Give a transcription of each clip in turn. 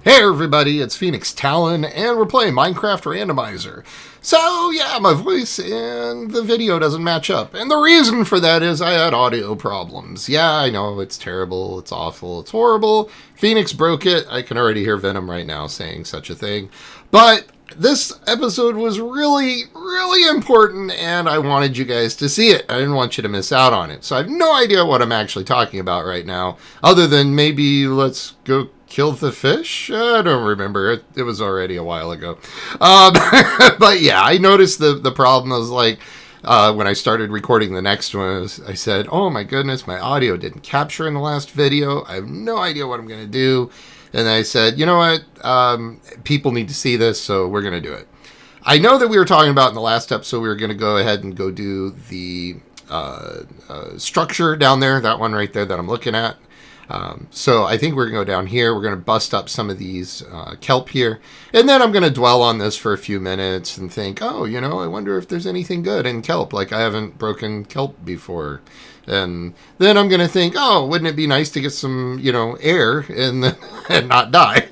Hey everybody, it's PhoenixTalon, and we're playing Minecraft Randomizer. So yeah, my voice and the video doesn't match up, and the reason for that is I had audio problems. Yeah, I know, it's terrible, it's awful, it's horrible. Phoenix broke it. I can already hear Venom right now saying such a thing. But this episode was really important, and I wanted you guys to see it. I didn't want you to miss out on it. So I have no idea what I'm actually talking about right now, other than maybe let's go kill the fish? I don't remember. It was already a while ago. But yeah, I noticed the problem was like, when I started recording the next one, I said, oh my goodness, my audio didn't capture in the last video. I have no idea what I'm going to do. And I said, you know what? People need to see this, so we're going to do it. I know that we were talking about in the last episode, we were going to go ahead and go do the structure down there, that one right there that I'm looking at. So I think we're going to go down here. We're going to bust up some of these kelp here. And then I'm going to dwell on this for a few minutes and think, oh, you know, I wonder if there's anything good in kelp. Like I haven't broken kelp before. And then I'm going to think, oh, wouldn't it be nice to get some, you know, air and not die?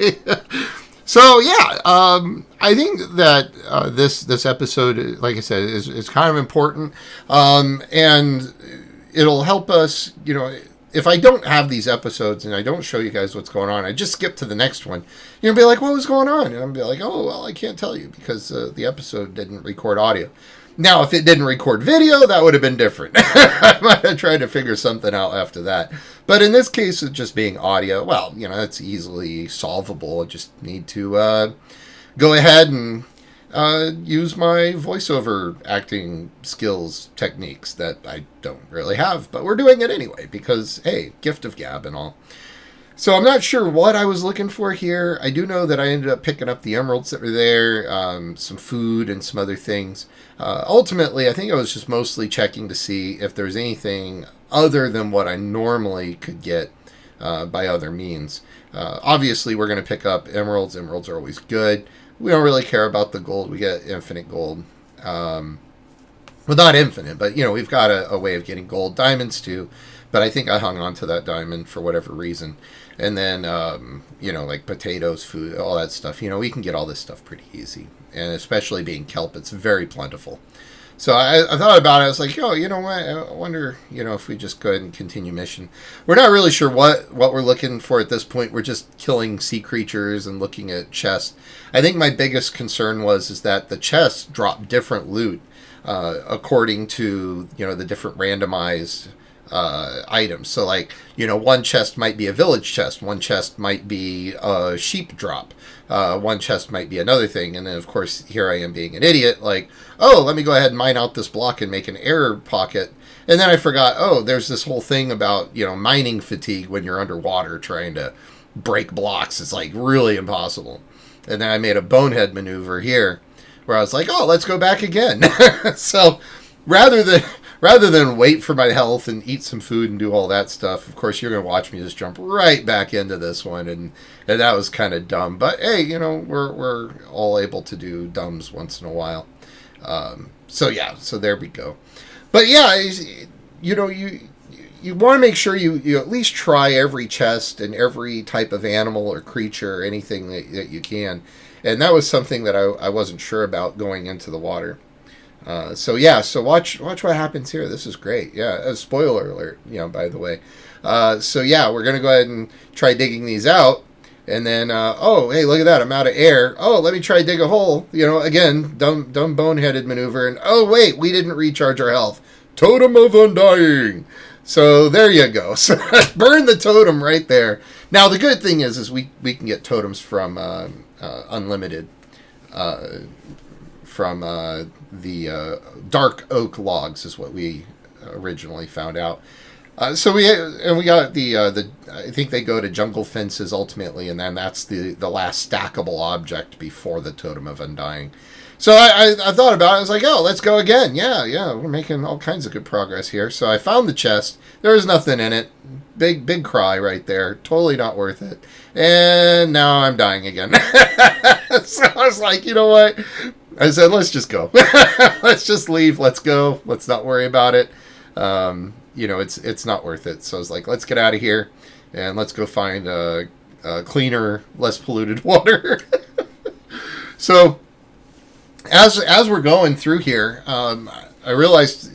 So yeah, I think that this episode, like I said, is kind of important. And it'll help us, you know, if I don't have these episodes and I don't show you guys what's going on, I just skip to the next one. You'll be like, what was going on? And I'll be like, oh, well, I can't tell you because the episode didn't record audio. Now, if it didn't record video, that would have been different. I might have tried to figure something out after that. But in this case, it's just being audio. Well, you know, it's easily solvable. I just need to go ahead and use my voiceover acting skills techniques that I don't really have, but we're doing it anyway because, hey, gift of gab and all. So I'm not sure what I was looking for here. I do know that I ended up picking up the emeralds that were there, some food and some other things. Ultimately, I think I was just mostly checking to see if there was anything other than what I normally could get by other means. Obviously, we're going to pick up emeralds. Emeralds are always good. We don't really care about the gold. We get infinite gold. Well, not infinite, but, you know, we've got a way of getting gold. Diamonds, too. But I think I hung on to that diamond for whatever reason. And then, you know, like potatoes, food, all that stuff. You know, we can get all this stuff pretty easy. And especially being kelp, it's very plentiful. So I thought about it. I was like, oh, you know what? I wonder, you know, if we just go ahead and continue mission. We're not really sure what we're looking for at this point. We're just killing sea creatures and looking at chests. I think my biggest concern is that the chests drop different loot according to, you know, the different randomized items. So like, you know, one chest might be a village chest, one chest might be a sheep drop, one chest might be another thing, and then of course here I am being an idiot, like, oh, let me go ahead and mine out this block and make an air pocket, and then I forgot, oh, there's this whole thing about, you know, mining fatigue when you're underwater trying to break blocks. It's like really impossible. And then I made a bonehead maneuver here where I was like, oh, let's go back again. So rather than wait for my health and eat some food and do all that stuff, of course, you're going to watch me just jump right back into this one. And that was kind of dumb. But, hey, you know, we're all able to do dumbs once in a while. So, yeah, so there we go. But, yeah, you know, you want to make sure you at least try every chest and every type of animal or creature or anything that you can. And that was something that I wasn't sure about going into the water. So watch what happens here. This is great. Yeah, spoiler alert, you know, by the way. So yeah, we're going to go ahead and try digging these out. And then, oh, hey, look at that. I'm out of air. Oh, let me try dig a hole. You know, again, dumb boneheaded maneuver. And, oh, wait, we didn't recharge our health. Totem of Undying. So there you go. So burn the totem right there. Now, the good thing is we can get totems from unlimited, from the dark oak logs is what we originally found out. So we got the I think they go to jungle fences ultimately, and then that's the last stackable object before the Totem of Undying. So I thought about it. I was like, oh, let's go again. Yeah, we're making all kinds of good progress here. So I found the chest. There was nothing in it. Big cry right there. Totally not worth it. And now I'm dying again. So I was like, you know what? I said, let's just go. Let's just leave. Let's go. Let's not worry about it. You know, it's not worth it. So I was like, let's get out of here and let's go find cleaner, less polluted water. So as we're going through here, I realized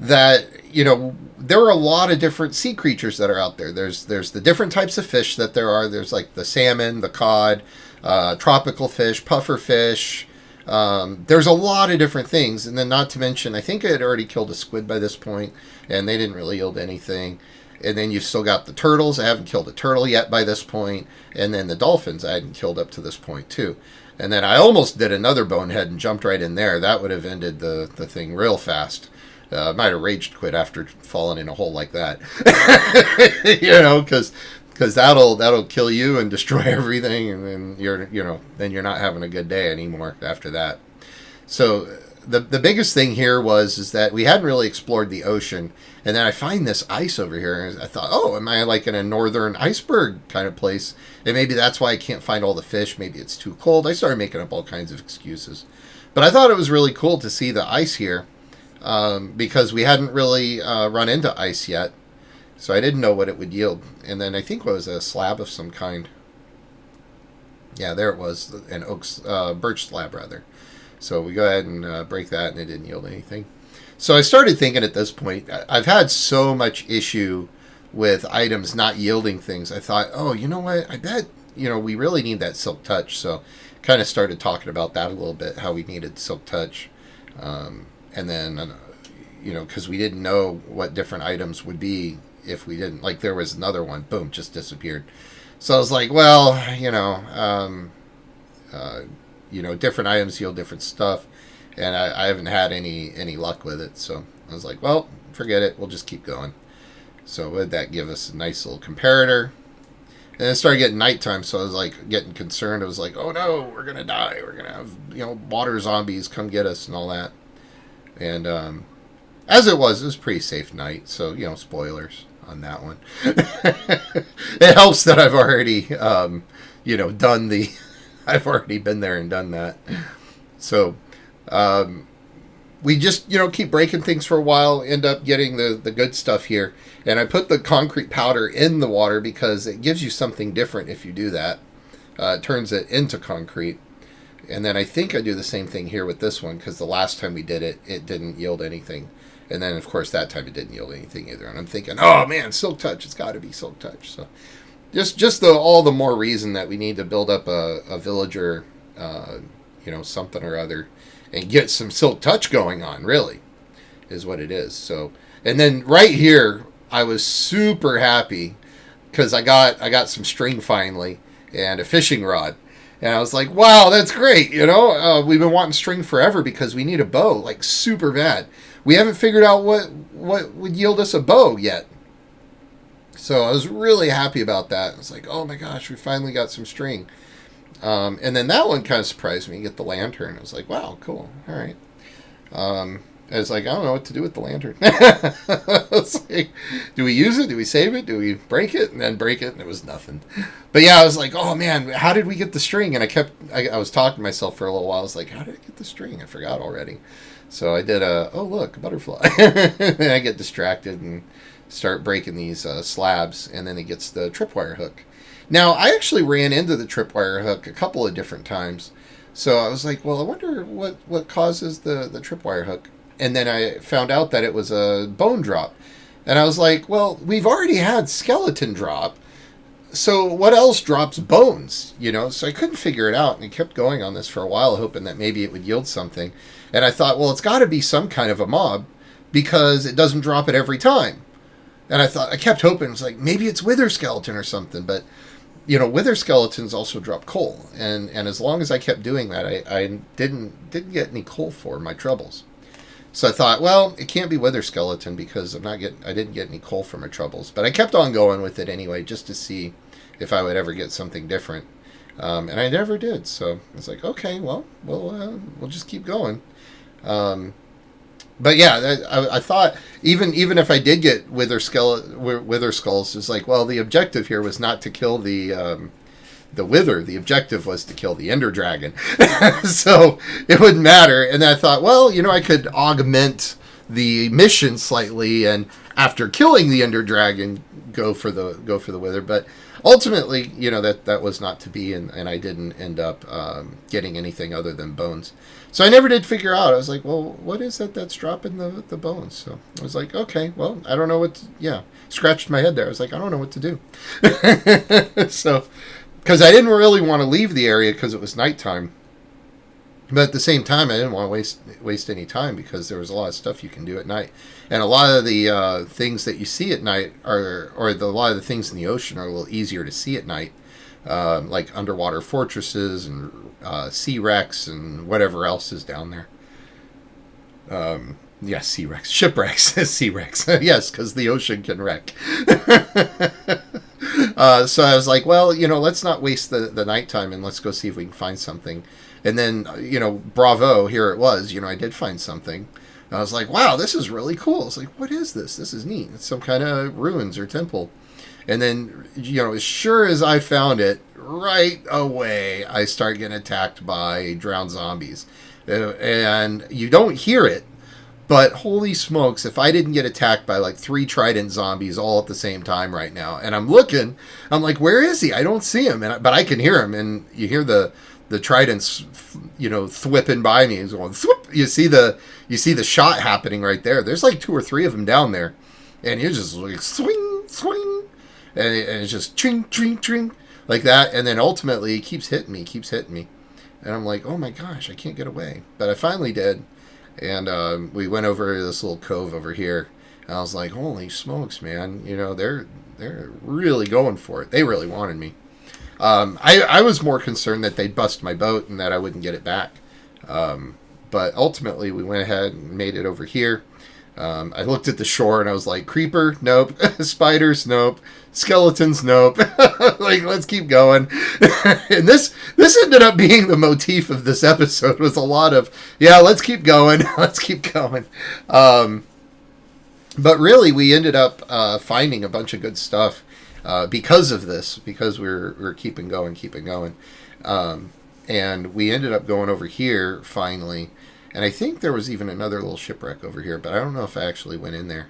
that, you know, there are a lot of different sea creatures that are out there. There's the different types of fish that there are. There's like the salmon, the cod, tropical fish, puffer fish. There's a lot of different things. And then not to mention, I think I had already killed a squid by this point, and they didn't really yield anything. And then you've still got the turtles. I haven't killed a turtle yet by this point. And then the dolphins I hadn't killed up to this point too. And then I almost did another bonehead and jumped right in there. That would have ended the thing real fast. Might have rage quit after falling in a hole like that. You know, because that'll kill you and destroy everything, and then you're not having a good day anymore after that. So the biggest thing here is that we hadn't really explored the ocean, and then I find this ice over here, and I thought, oh, am I like in a northern iceberg kind of place? And maybe that's why I can't find all the fish. Maybe it's too cold. I started making up all kinds of excuses, but I thought it was really cool to see the ice here. Because we hadn't really run into ice yet, so I didn't know what it would yield. And then I think it was a slab of some kind. Yeah, there it was, an birch slab rather. So we go ahead and break that, and it didn't yield anything. So I started thinking at this point, I've had so much issue with items not yielding things. I thought, oh, you know what? I bet we really need that silk touch. So kind of started talking about that a little bit, how we needed silk touch. And then, because we didn't know what different items would be if we didn't. Like, there was another one, boom, just disappeared. So I was like, well, different items yield different stuff, and I haven't had any luck with it. So I was like, well, forget it. We'll just keep going. So would that give us a nice little comparator? And it started getting nighttime, so I was like getting concerned. I was like, oh no, we're gonna die. We're gonna have water zombies come get us and all that. And as it was a pretty safe night. So, spoilers on that one. It helps that I've already, done the... I've already been there and done that. So, we just, keep breaking things for a while, end up getting the good stuff here. And I put the concrete powder in the water because it gives you something different if you do that. It turns it into concrete. And then I think I do the same thing here with this one, because the last time we did it, it didn't yield anything. And then, of course, that time it didn't yield anything either. And I'm thinking, oh, man, silk touch. It's got to be silk touch. So just all the more reason that we need to build up a villager, something or other, and get some silk touch going on, really, is what it is. So, and then right here, I was super happy because I got some string finally and a fishing rod. And I was like, wow, that's great, we've been wanting string forever because we need a bow, like, super bad. We haven't figured out what would yield us a bow yet. So I was really happy about that. I was like, oh my gosh, we finally got some string. And then that one kind of surprised me, get the lantern. I was like, wow, cool, all right. I was like, I don't know what to do with the lantern. I was like, do we use it? Do we save it? Do we break it? And then break it, and it was nothing. But yeah, I was like, oh man, how did we get the string? And I was talking to myself for a little while. I was like, how did I get the string? I forgot already. So I did oh look, a butterfly. And I get distracted and start breaking these slabs, and then it gets the tripwire hook. Now, I actually ran into the tripwire hook a couple of different times. So I was like, well, I wonder what causes the tripwire hook. And then I found out that it was a bone drop. And I was like, well, we've already had skeleton drop. So what else drops bones? So I couldn't figure it out. And I kept going on this for a while, hoping that maybe it would yield something. And I thought, well, it's got to be some kind of a mob because it doesn't drop it every time. And I kept hoping, it was like, maybe it's wither skeleton or something. But, wither skeletons also drop coal. And as long as I kept doing that, I didn't get any coal for my troubles. So I thought, well, it can't be wither skeleton because I didn't get any coal for my troubles. But I kept on going with it anyway, just to see if I would ever get something different. And I never did. So I was like, okay, well, we'll just keep going. But yeah, I thought even if I did get wither skulls, it's like, well, the objective here was not to kill the wither. The objective was to kill the ender dragon. So it wouldn't matter. And then I thought, well, I could augment the mission slightly, and after killing the ender dragon, go for the wither. But ultimately, you know, that was not to be, and I didn't end up getting anything other than bones. So I never did figure out. I was like, well, what is that that's dropping the bones? So I was like, okay, well, I don't know what to, yeah. Scratched my head there. I was like, I don't know what to do. So, because I didn't really want to leave the area because it was nighttime. But at the same time, I didn't want to waste any time because there was a lot of stuff you can do at night. And a lot of the things that you see at night a lot of the things in the ocean are a little easier to see at night. Like underwater fortresses and sea wrecks and whatever else is down there. Yes, sea wrecks. Shipwrecks. Sea wrecks. Yes, because the ocean can wreck. So I was like, well, you know, let's not waste the nighttime and let's go see if we can find something. And then, you know, bravo, here it was. You know, I did find something. And I was like, wow, this is really cool. It's like, what is this? This is neat. It's some kind of ruins or temple. And then, you know, as sure as I found it, right away, I start getting attacked by drowned zombies. And you don't hear it, but holy smokes, if I didn't get attacked by like 3 trident zombies all at the same time right now. And I'm looking, I'm like, where is he? I don't see him. But I can hear him. And you hear the tridents, you know, thwipping by me. He's going, thwip. You see the shot happening right there. There's like 2 or 3 of them down there. And you're just like, swing, swing. And it's just ching, ching, ching, like that. And then ultimately it keeps hitting me. And I'm like, oh my gosh, I can't get away. But I finally did. And we went over this little cove over here. And I was like, holy smokes, man. You know, they're really going for it. They really wanted me. I was more concerned that they'd bust my boat and that I wouldn't get it back. But ultimately, we went ahead and made it over here. I looked at the shore and I was like, creeper, nope. Spiders, nope. Skeletons, nope. Like, let's keep going. And this ended up being the motif of this episode, was a lot of, yeah, let's keep going. Let's keep going. But really, we ended up finding a bunch of good stuff because of this, because we're keeping going. And we ended up going over here finally. And I think there was even another little shipwreck over here, but I don't know if I actually went in there.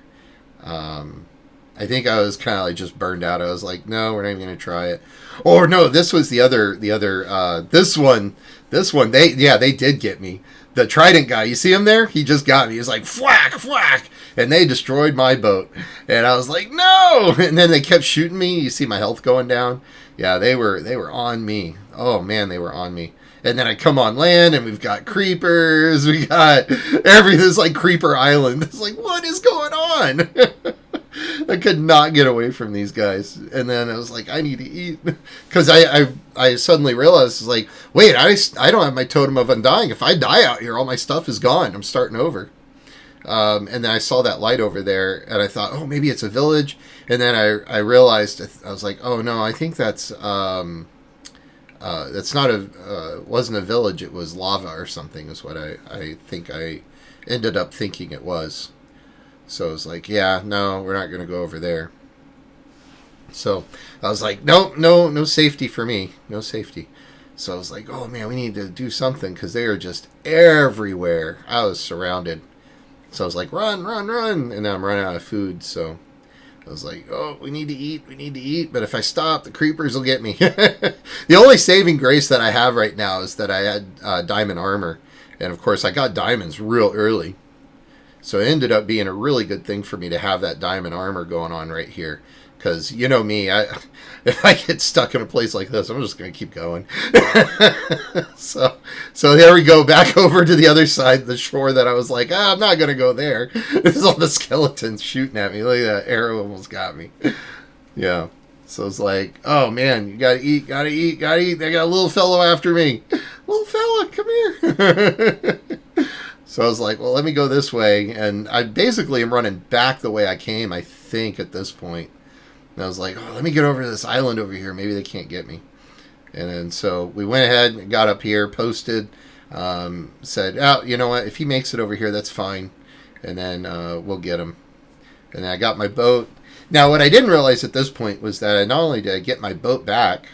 I think I was kind of like just burned out. I was like, no, we're not even going to try it. Or no, this was the other, this one, they did get me. The Trident guy, you see him there? He just got me. He was like, whack, whack. And they destroyed my boat. And I was like, no. And then they kept shooting me. You see my health going down? Yeah, they were on me. Oh man, they were on me. And then I come on land, and we've got creepers. We got everything. It's like Creeper Island. It's like, what is going on? I could not get away from these guys. And then I was like, I need to eat. Because I suddenly realized, like, wait, I don't have my totem of undying. If I die out here, all my stuff is gone. I'm starting over. And then I saw that light over there, and I thought, oh, maybe it's a village. And then I realized, I was like, oh, no, I think that's not wasn't a village. It was lava or something is what I think I ended up thinking it was. So I was like, yeah, no, we're not going to go over there. So I was like, no safety for me. No safety. So I was like, oh man, we need to do something because they are just everywhere. I was surrounded. So I was like, run. And then I'm running out of food. So I was like, oh, we need to eat. But if I stop, the creepers will get me. The only saving grace that I have right now is that I had diamond armor. And of course, I got diamonds real early. So it ended up being a really good thing for me to have that diamond armor going on right here. Because, you know me, if I get stuck in a place like this, I'm just going to keep going. So there we go, back over to the other side of the shore that I was like, I'm not going to go there. There's all the skeletons shooting at me. Look at that, arrow almost got me. Yeah. So it's like, oh man, you got to eat. They got a little fellow after me. Little fella, come here. So I was like, well, let me go this way. And I basically am running back the way I came, I think, at this point. And I was like, oh, let me get over to this island over here. Maybe they can't get me. And then so we went ahead and got up here, posted, said, oh, you know what? If he makes it over here, that's fine. And then we'll get him. And then I got my boat. Now, what I didn't realize at this point was that not only did I get my boat back,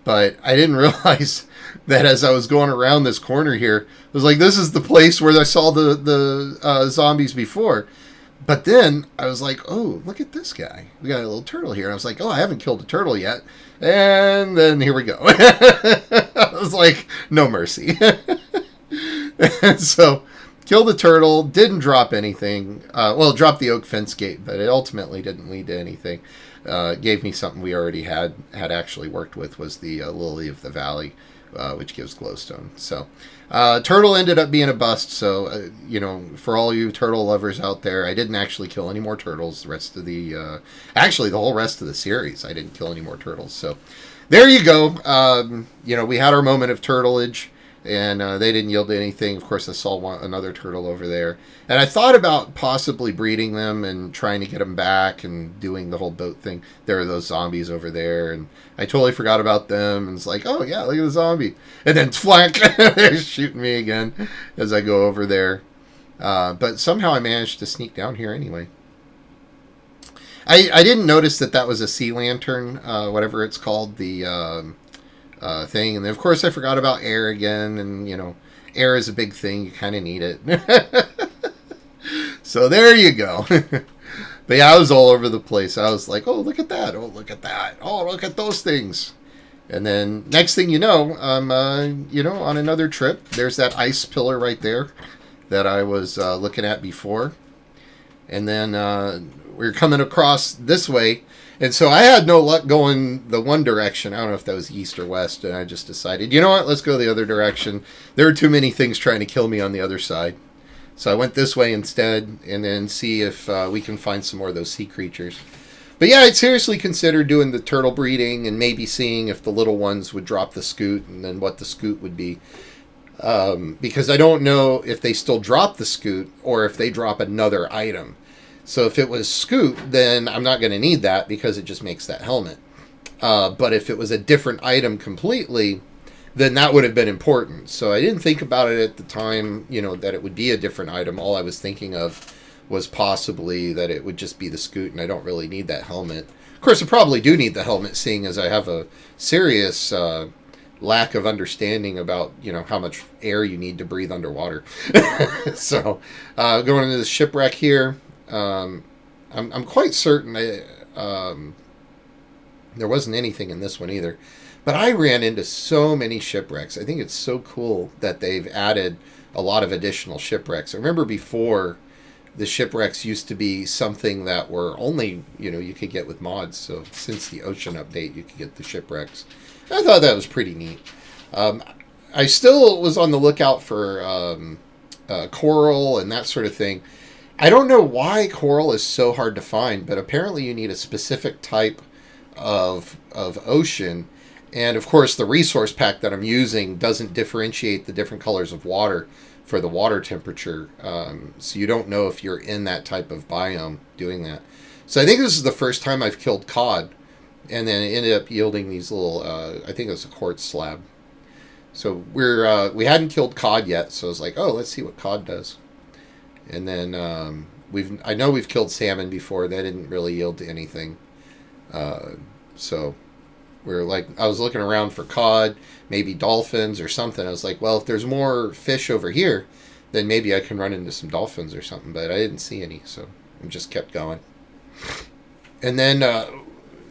but I didn't realize that as I was going around this corner here, I was like, this is the place where I saw the zombies before. But then I was like, oh, look at this guy. We got a little turtle here. And I was like, oh, I haven't killed a turtle yet. And then here we go. I was like, no mercy. And so killed the turtle, didn't drop anything. Well, dropped the oak fence gate, but it ultimately didn't lead to anything. Gave me something we already had actually worked with, was the Lily of the Valley, which gives glowstone. So turtle ended up being a bust. So, for all you turtle lovers out there, I didn't actually kill any more turtles. The rest of the, actually the whole rest of the series, I didn't kill any more turtles. So there you go. We had our moment of turtleage. And they didn't yield anything. Of course, I saw another turtle over there. And I thought about possibly breeding them and trying to get them back and doing the whole boat thing. There are those zombies over there. And I totally forgot about them. And it's like, oh, yeah, look at the zombie. And then flank, they're shooting me again as I go over there. But somehow I managed to sneak down here anyway. I didn't notice that was a sea lantern, whatever it's called, the... thing. And then, of course, I forgot about air again. And, air is a big thing. You kind of need it. So there you go. But yeah, I was all over the place. I was like, oh, look at that. Oh, look at that. Oh, look at those things. And then next thing you know, I'm, on another trip. There's that ice pillar right there that I was looking at before. And then we're coming across this way. And so I had no luck going the one direction. I don't know if that was east or west. And I just decided, you know what? Let's go the other direction. There are too many things trying to kill me on the other side. So I went this way instead, and then see if we can find some more of those sea creatures. But yeah, I'd seriously consider doing the turtle breeding and maybe seeing if the little ones would drop the scoot and then what the scoot would be. Because I don't know if they still drop the scoot or if they drop another item. So if it was scoot, then I'm not going to need that because it just makes that helmet. But if it was a different item completely, then that would have been important. So I didn't think about it at the time, that it would be a different item. All I was thinking of was possibly that it would just be the scoot, and I don't really need that helmet. Of course, I probably do need the helmet, seeing as I have a serious lack of understanding about, how much air you need to breathe underwater. So going into the shipwreck here. I'm quite certain there wasn't anything in this one either. But I ran into so many shipwrecks. I think it's so cool that they've added a lot of additional shipwrecks. I remember before, the shipwrecks used to be something that were only, you could get with mods. So since the ocean update, you could get the shipwrecks. I thought that was pretty neat. I still was on the lookout for coral and that sort of thing. I don't know why coral is so hard to find, but apparently you need a specific type of ocean. And of course, the resource pack that I'm using doesn't differentiate the different colors of water for the water temperature. So you don't know if you're in that type of biome doing that. So I think this is the first time I've killed cod. And then it ended up yielding these little, I think it was a quartz slab. So we hadn't killed cod yet. So I was like, oh, let's see what cod does. And then I know we've killed salmon before. That didn't really yield to anything. So I was looking around for cod, maybe dolphins or something. I was like, well, if there's more fish over here, then maybe I can run into some dolphins or something. But I didn't see any, so I just kept going. And then,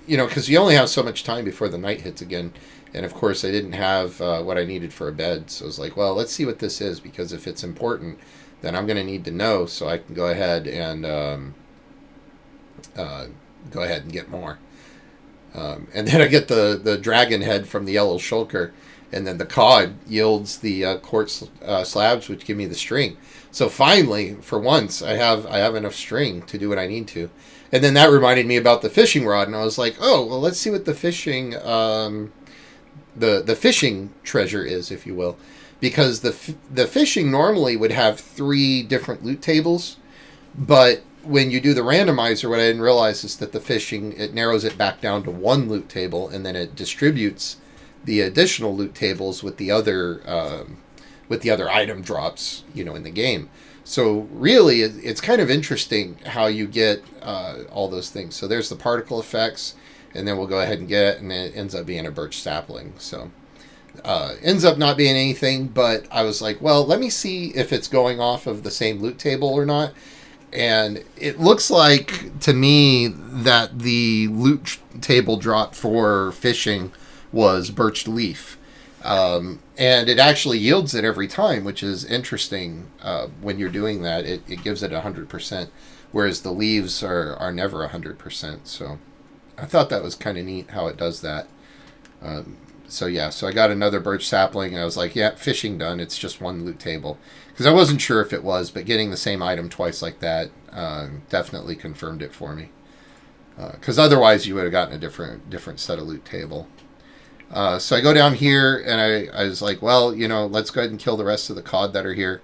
because you only have so much time before the night hits again. And of course, I didn't have what I needed for a bed. So I was like, well, let's see what this is, because if it's important, then I'm going to need to know so I can go ahead and get more. And then I get the dragon head from the yellow shulker, and then the cod yields the quartz slabs, which give me the string. So finally, for once, I have enough string to do what I need to. And then that reminded me about the fishing rod, and I was like, oh, well, let's see what the fishing the fishing treasure is, if you will. Because the fishing normally would have 3 different loot tables, but when you do the randomizer, what I didn't realize is that the fishing, it narrows it back down to 1 loot table, and then it distributes the additional loot tables with the other item drops, in the game. So really, it's kind of interesting how you get all those things. So there's the particle effects, and then we'll go ahead and get it, and it ends up being a birch sapling. So ends up not being anything, but I was like, well, let me see if it's going off of the same loot table or not. And it looks like, to me, that the loot table drop for fishing was birch leaf. And it actually yields it every time, which is interesting. When you're doing that, it gives it 100%, whereas the leaves are never 100%. So I thought that was kind of neat how it does that. So I got another birch sapling, and I was like, yeah, fishing done. It's just one loot table. Because I wasn't sure if it was, but getting the same item twice like that definitely confirmed it for me. Because otherwise you would have gotten a different set of loot table. So I go down here, and I was like, well, let's go ahead and kill the rest of the cod that are here.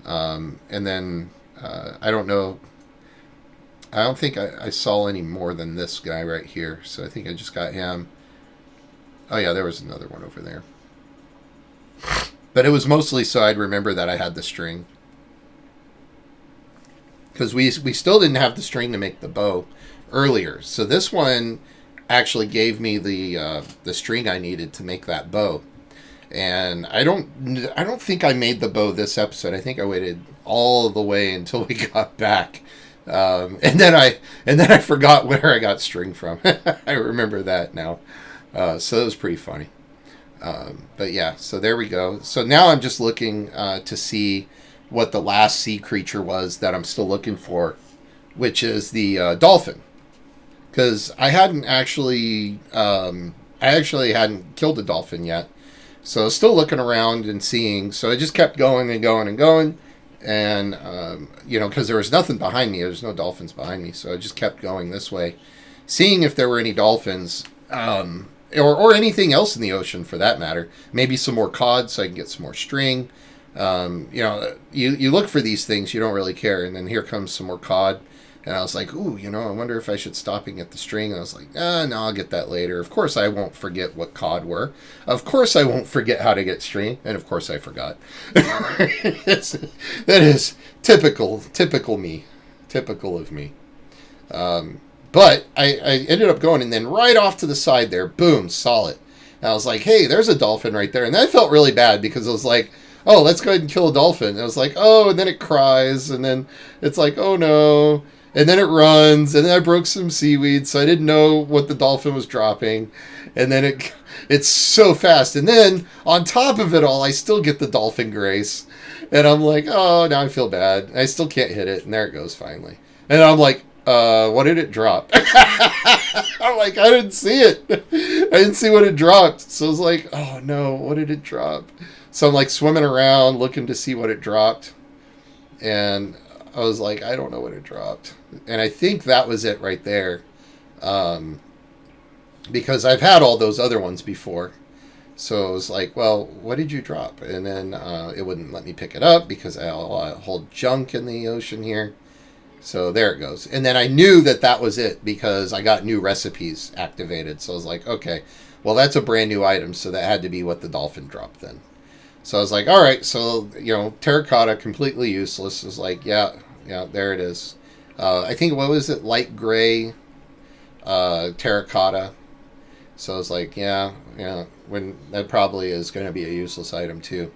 And then, I don't know. I don't think I saw any more than this guy right here. So I think I just got him. Oh, yeah, there was another one over there. But it was mostly so I'd remember that I had the string. Because we still didn't have the string to make the bow earlier. So this one actually gave me the string I needed to make that bow. And I don't think I made the bow this episode. I think I waited all the way until we got back. And then I forgot where I got string from. I remember that now. So it was pretty funny. But yeah, so there we go. So now I'm just looking to see what the last sea creature was that I'm still looking for, which is the dolphin. Because I hadn't actually, hadn't killed a dolphin yet. So I was still looking around and seeing. So I just kept going and going and going. And, because there was nothing behind me. There was no dolphins behind me. So I just kept going this way, seeing if there were any dolphins. Or anything else in the ocean, for that matter. Maybe some more cod so I can get some more string. You look for these things, you don't really care. And then here comes some more cod. And I was like, ooh, I wonder if I should stop and get the string. And I was like, no, I'll get that later. Of course I won't forget what cod were. Of course I won't forget how to get string. And of course I forgot. That is typical me. Typical of me. But I ended up going, and then right off to the side there, boom, saw it. And I was like, hey, there's a dolphin right there. And I felt really bad because I was like, oh, let's go ahead and kill a dolphin. And I was like, oh, and then it cries, and then it's like, oh, no. And then it runs, and then I broke some seaweed, so I didn't know what the dolphin was dropping. And then it's so fast. And then, on top of it all, I still get the dolphin grace. And I'm like, oh, now I feel bad. I still can't hit it, and there it goes finally. And I'm like, what did it drop? I'm like, I didn't see it. I didn't see what it dropped. So I was like, oh no, what did it drop? So I'm like swimming around looking to see what it dropped. And I was like, I don't know what it dropped. And I think that was it right there. Because I've had all those other ones before. So I was like, well, what did you drop? And then it wouldn't let me pick it up because I hold junk in the ocean here. So there it goes. And then I knew that was it because I got new recipes activated. So I was like, okay, well, that's a brand new item. So that had to be what the dolphin dropped then. So I was like, all right. So, terracotta, completely useless. I was like, yeah, there it is. I think, what was it? Light gray terracotta. So I was like, yeah, when that probably is going to be a useless item too.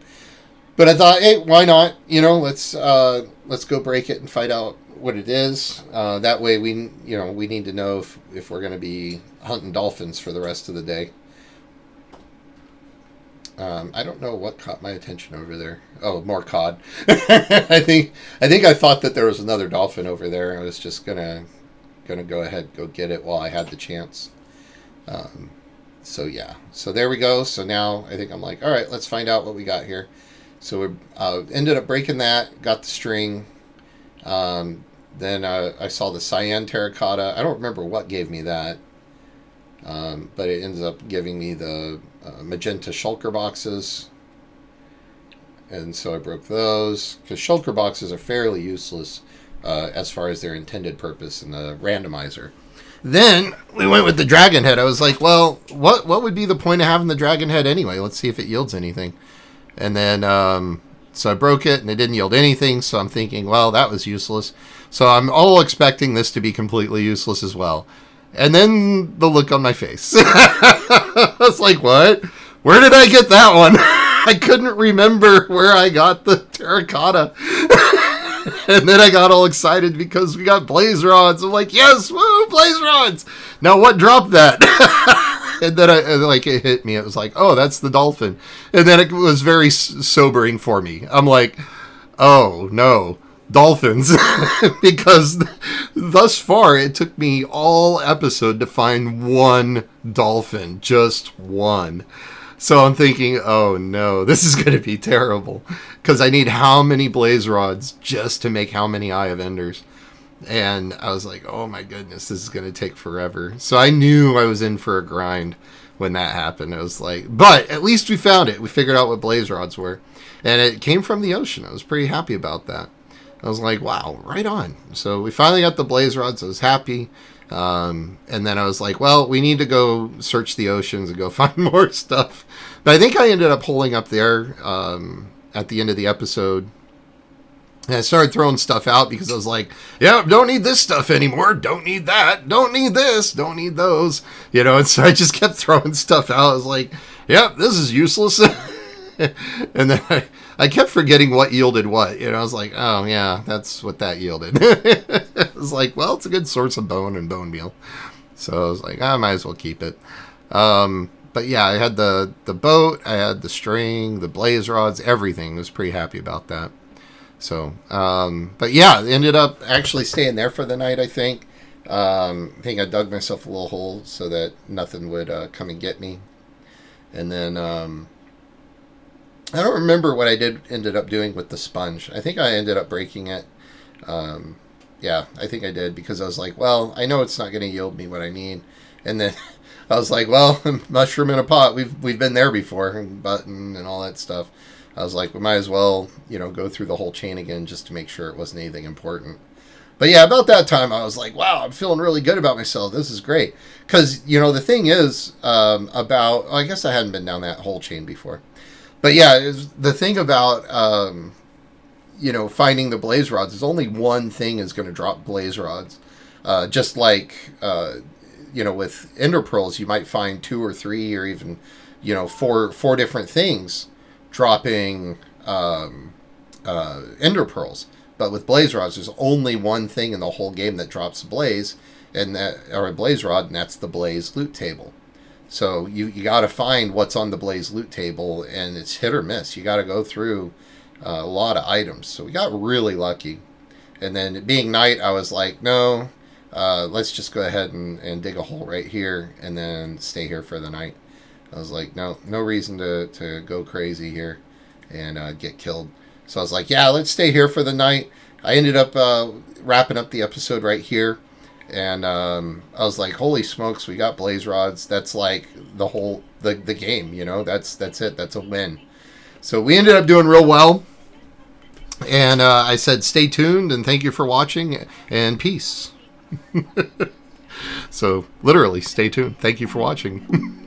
But I thought, hey, why not? Let's go break it and find out what it is. That way we need to know if we're going to be hunting dolphins for the rest of the day. I don't know what caught my attention over there. Oh, more cod. I think I thought that there was another dolphin over there. I was just gonna go ahead and go get it while I had the chance. So yeah. So there we go. So now I think I'm like, all right, let's find out what we got here. So we ended up breaking that, got the string. Then I saw the cyan terracotta. I don't remember what gave me that. But it ends up giving me the magenta shulker boxes. And so I broke those. Because shulker boxes are fairly useless as far as their intended purpose in the randomizer. Then we went with the dragon head. I was like, well, what would be the point of having the dragon head anyway? Let's see if it yields anything. And then, so I broke it and it didn't yield anything. So I'm thinking, well, that was useless. So I'm all expecting this to be completely useless as well. And then the look on my face. I was like, what? Where did I get that one? I couldn't remember where I got the terracotta. And then I got all excited because we got blaze rods. I'm like, yes, woo, blaze rods. Now what dropped that? And then it hit me. It was like, oh, that's the dolphin. And then it was very sobering for me. I'm like, oh no, dolphins. Because thus far it took me all episode to find one dolphin, just one. So I'm thinking, oh no, this is going to be terrible. Because I need how many blaze rods just to make how many Eye of Enders. And I was like, oh my goodness, this is going to take forever. So I knew I was in for a grind when that happened. It was like, but at least we found it. We figured out what blaze rods were. And it came from the ocean. I was pretty happy about that. I was like, wow, right on. So we finally got the blaze rods. I was happy. And then I was like, well, we need to go search the oceans and go find more stuff. But I think I ended up holding up there at the end of the episode. And I started throwing stuff out because I was like, yeah, don't need this stuff anymore. Don't need that. Don't need this. Don't need those. You know, and so I just kept throwing stuff out. I was like, yep, this is useless. And then I kept forgetting what yielded what. You know, I was like, oh, yeah, that's what that yielded. I was like, well, it's a good source of bone and bone meal. So I was like, I might as well keep it. But yeah, I had the boat, I had the string, the blaze rods, everything. I was pretty happy about that. So, but yeah, ended up actually staying there for the night, I think. I think I dug myself a little hole so that nothing would come and get me. And then I don't remember what I ended up doing with the sponge. I think I ended up breaking it. Yeah, I think I did because I was like, well, I know it's not going to yield me what I need. And then I was like, well, mushroom in a pot. We've been there before, and button and all that stuff. I was like, we might as well, go through the whole chain again just to make sure it wasn't anything important. But yeah, about that time, I was like, wow, I'm feeling really good about myself. This is great. Because, the thing is I guess I hadn't been down that whole chain before. But yeah, the thing about, finding the blaze rods is only one thing is going to drop blaze rods. Just like, with ender pearls, you might find 2 or 3 or even, 4 different things dropping ender pearls. But with blaze rods, there's only one thing in the whole game that drops blaze, or a blaze rod, and that's the blaze loot table. So you got to find what's on the blaze loot table, and it's hit or miss. You got to go through a lot of items. So we got really lucky. And then it being night, I was like, no, let's just go ahead and dig a hole right here and then stay here for the night. I was like, no reason to go crazy here and get killed. So I was like, yeah, let's stay here for the night. I ended up wrapping up the episode right here. And I was like, holy smokes, we got blaze rods. That's like the whole, the game, that's it. That's a win. So we ended up doing real well. And I said, stay tuned and thank you for watching and peace. So literally, stay tuned. Thank you for watching.